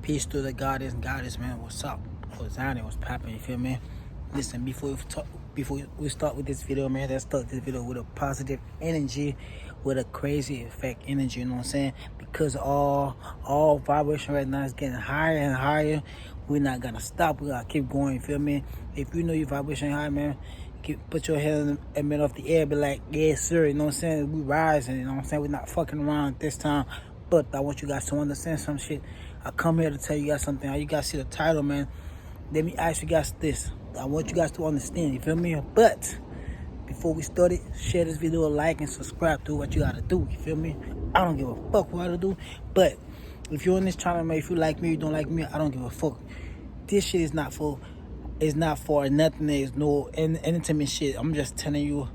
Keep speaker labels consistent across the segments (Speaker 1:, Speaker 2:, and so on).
Speaker 1: Peace to the goddess, man. What's up? What's happening? What's popping? You feel me? Listen, before we start with this video, man, let's start this video with a positive energy, with a crazy effect energy. You know what I'm saying? Because all vibration right now is getting higher and higher. We're not gonna stop. We gotta keep going. You feel me? If you know your vibration high, man, put your head in the middle of the air. Be like, yes, sir. You know what I'm saying? We rising. You know what I'm saying? We're not fucking around this time. But I want you guys to understand some shit. I come here to tell you guys something. How you guys see the title, man? Let me ask you guys this. I want you guys to understand, you feel me? But before we start it, share this video, like and subscribe to what you gotta do, you feel me? I don't give a fuck what I do. But if you're on this channel, man, if you like me, you don't like me, I don't give a fuck. This shit is not for nothing. There's no intimate shit. I'm just telling you,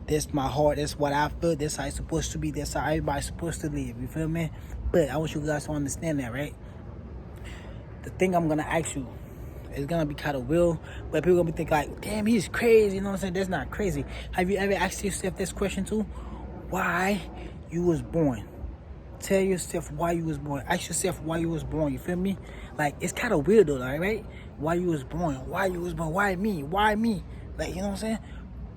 Speaker 1: that's my heart, that's what I feel, that's how it's supposed to be, that's how everybody's supposed to live, you feel me? But I want you guys to understand that, right? The thing I'm gonna ask you is gonna be kind of real, but people gonna be thinking like, damn, he's crazy, you know what I'm saying? That's not crazy. Have you ever asked yourself this question too? Why you was born? Tell yourself why you was born. Ask yourself why you was born, you feel me? Like, it's kind of weird though, like, right? Why you was born? Why you was born? Why me? Why me? Like, you know what I'm saying?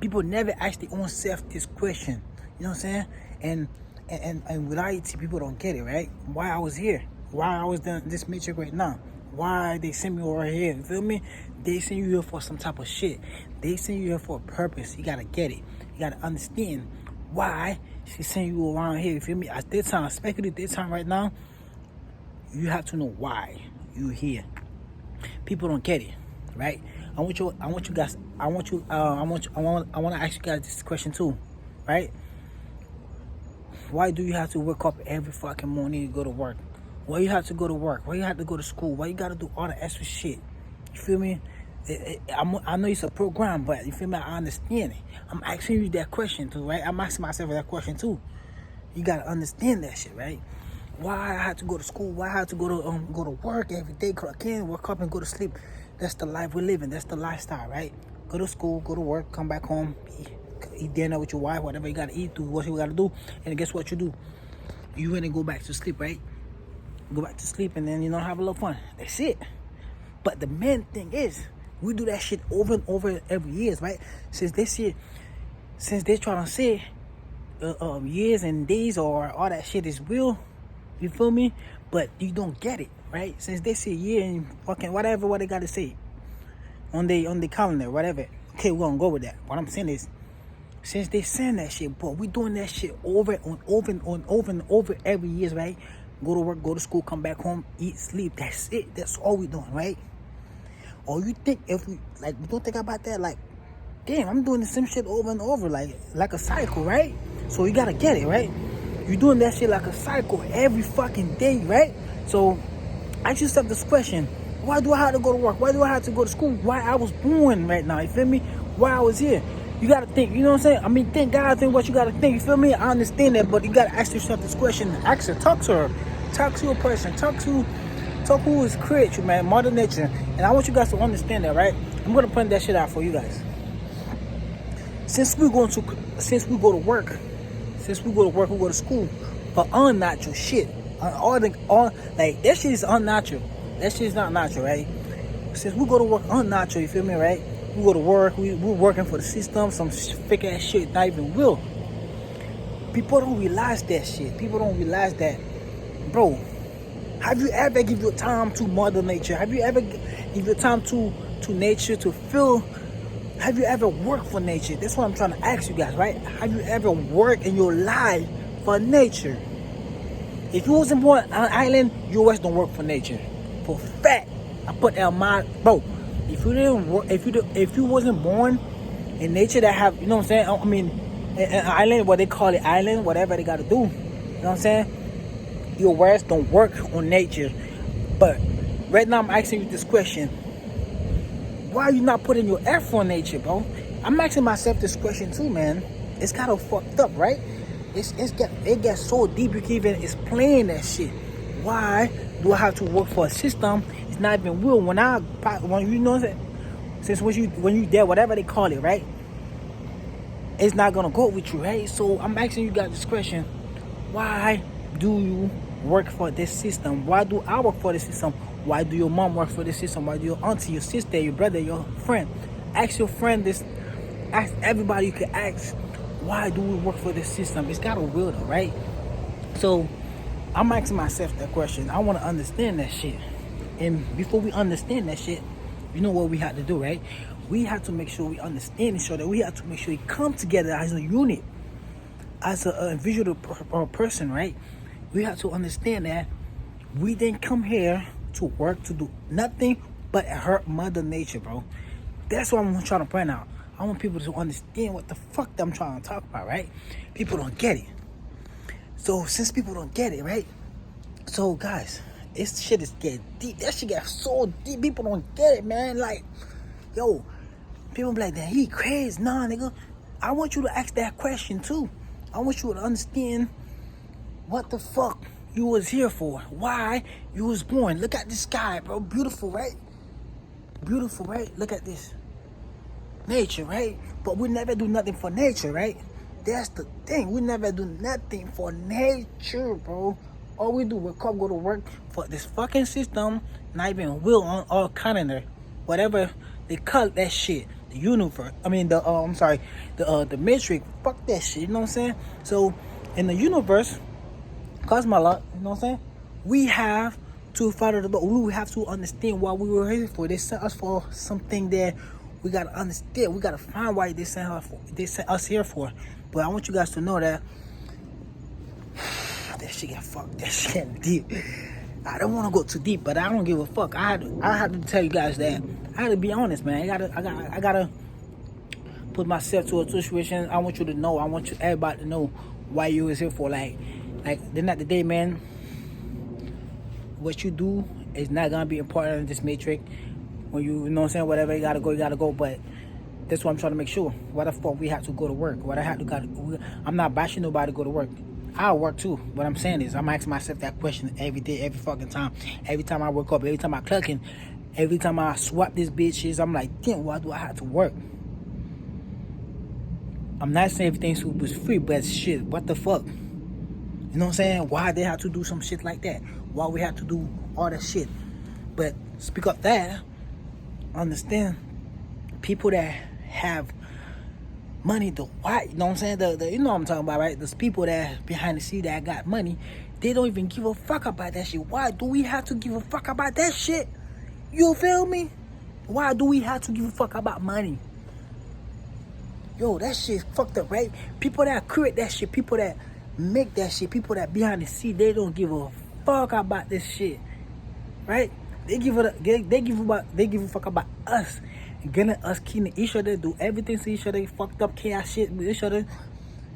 Speaker 1: People never ask their own self this question, you know what I'm saying? And without it, people don't get it, right? Why I was here? Why I was doing this matrix right now? Why they send me over here? You feel me? They send you here for some type of shit. They send you here for a purpose. You gotta get it. You gotta understand why she send you around here. You feel me? At this time, especially at this time right now, you have to know why you here. People don't get it, right? I want to ask you guys this question too, right? Why do you have to wake up every fucking morning to go to work? Why you have to go to work? Why you have to go to school? Why you gotta do all the extra shit? You feel me? I know it's a program, but you feel me? I understand it. I'm asking you that question too, right? I'm asking myself that question too. You gotta understand that shit, right? Why I have to go to school? Why I have to go to work every day? Clock in, wake up, and go to sleep. That's the life we're living. That's the lifestyle, right? Go to school, go to work, come back home, eat dinner with your wife, whatever you gotta eat, do what you gotta do, and guess what you do? You went and go back to sleep, right? Go back to sleep and then, you know, have a little fun. That's it. But the main thing is, we do that shit over and over every year, right? Since they're trying to say years and days or all that shit is real, you feel me? But you don't get it, right? Since they say year and fucking whatever what they gotta say on the calendar, whatever. Okay, we're gonna go with that. What I'm saying is, since they saying that shit, but we doing that shit over and over every year, right? Go to work, go to school, come back home, eat, sleep. That's it. That's all we doing, right? Or you think if we don't think about that, like, damn, I'm doing the same shit over and over, like a cycle, right? So you gotta get it, right? You're doing that shit like a cycle every fucking day, right? So ask yourself this question: why do I have to go to work? Why do I have to go to school? Why I was born right now? You feel me? Why I was here? You gotta think. You know what I'm saying? I mean, think. God, think what you gotta think. You feel me? I understand that, but you gotta ask yourself this question. Ask her. Talk to her. Talk to a person. Talk who is created you, man. Mother Nature. And I want you guys to understand that, right? I'm gonna point that shit out for you guys. Since we go to work, we go to school for unnatural shit. Like that shit is unnatural. That shit is not natural, right? Since we go to work unnatural, you feel me, right? We go to work, we're working for the system, some fake ass shit, not even real. People don't realize that shit. People don't realize that, bro. Have you ever give your time to Mother Nature? Have you ever give your time to nature to feel? Have you ever worked for nature? That's what I'm trying to ask you guys, right? Have you ever worked in your life for nature? If you wasn't born on an island, you always don't work for nature. For fact, I put out my bro. If you didn't work, if you wasn't born in nature that have, you know what I'm saying? I mean, an island, what they call it, island, whatever they got to do. You know what I'm saying? Your words don't work on nature. But right now, I'm asking you this question: why are you not putting your effort on nature, bro? I'm asking myself this question too, man. It's kind of fucked up, right? It gets so deep you can even explain that shit. Why do I have to work for a system? It's not even real. When you know that, since when you there, whatever they call it, right? It's not gonna go with you, right? So I'm asking you guys this question: why do you work for this system? Why do I work for the system? Why do your mom work for the system? Why do your auntie, your sister, your brother, your friend? Ask your friend this. Ask everybody you can ask. Why do we work for this system? It's got a will though, right? So I'm asking myself that question. I want to understand that shit. And before we understand that shit, you know what we have to do, right? We have to make sure we understand each other. We have to make sure we come together as a unit, as a individual person, right? We have to understand that we didn't come here to work to do nothing but hurt Mother Nature, bro. That's what I'm trying to point out. I want people to understand what the fuck I'm trying to talk about, right? People don't get it. So since people don't get it, right? So guys, this shit is getting deep. That shit got so deep. People don't get it, man. Like, yo, people be like, that he crazy. Nah, nigga. I want you to ask that question too. I want you to understand what the fuck you was here for. Why you was born. Look at the sky, bro. Beautiful, right? Beautiful, right? Look at this. Nature, right? But we never do nothing for nature, right? That's the thing. We never do nothing for nature, bro. All we do, we come go to work for this fucking system, not even will on our calendar. Whatever they call that shit. The universe. I mean the matrix. Fuck that shit, you know what I'm saying? So in the universe, Cosmology, you know what I'm saying? We have to follow the law. We have to understand what we were here for. They sent us for something that we gotta understand. We gotta find why they sent us here for. But I want you guys to know that that shit get fucked. That shit get deep. I don't want to go too deep, but I don't give a fuck. I had to tell you guys that. I had to be honest, man. I gotta put myself to a situation. I want you to know. I want everybody to know why you was here for. Like the end of the day, man. What you do is not gonna be important in this matrix. When you know what I'm saying, whatever you gotta go. But that's what I'm trying to make sure. Why the fuck we have to go to work? I'm not bashing nobody to go to work. I work too. What I'm saying is, I'm asking myself that question every day, every fucking time. Every time I wake up, every time I clock in, every time I swap these bitches, I'm like, damn, why do I have to work? I'm not saying everything was free, but shit, what the fuck? You know what I'm saying? Why they have to do some shit like that? Why we have to do all that shit? But speak up that, understand people that have money, you know what I'm saying? You know what I'm talking about, right? Those people that behind the scene that got money, they don't even give a fuck about that shit. Why do we have to give a fuck about that shit? You feel me? Why do we have to give a fuck about money? Yo, that shit fucked up, right? People that create that shit, people that make that shit, people that behind the scene, they don't give a fuck about this shit, right? They give a fuck about us, getting us killing each other, do everything to each other, fucked up chaos shit with each other.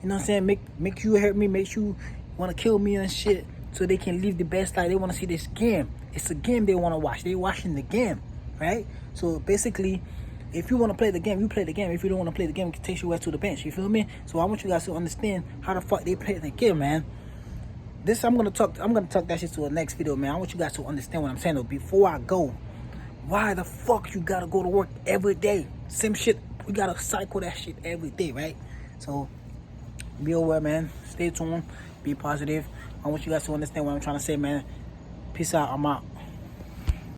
Speaker 1: You know what I'm saying? Make you hurt me, make you want to kill me and shit, so they can live the best life. They want to see this game. It's a game they want to watch. They watching the game, right? So basically, if you want to play the game, you play the game. If you don't want to play the game, it takes you right to the bench. You feel me? So I want you guys to understand how the fuck they play the game, man. This I'm gonna talk that shit to the next video, man. I want you guys to understand what I'm saying though. Before I go, why the fuck you gotta go to work every day? Same shit. We gotta cycle that shit every day, right? So be aware, man. Stay tuned. Be positive. I want you guys to understand what I'm trying to say, man. Peace out. I'm out.